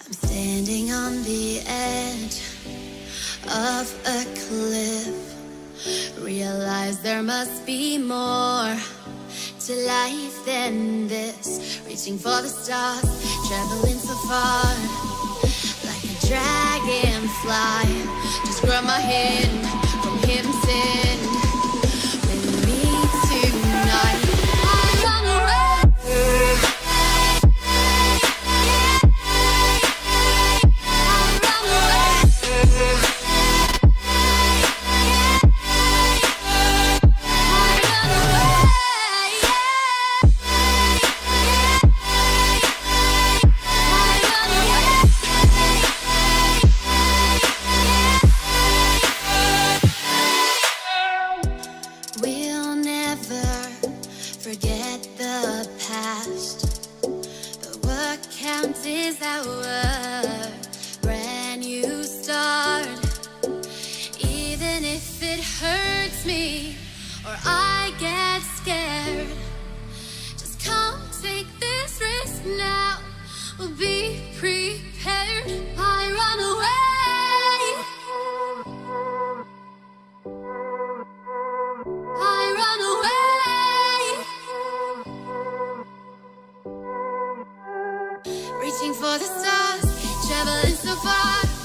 I'm standing on the edge of a cliff. Realize there must be more to life than this. Reaching for the stars, traveling so far, like a dragonfly. Just grab my hand from hidden sin. With me tonight, I run away. We'll never forget the past, but what counts is our brand new start. Even if it hurts me or I get scared, just come take this risk now. We'll be prepared. I run away. I run away. Reaching for the stars, traveling so far.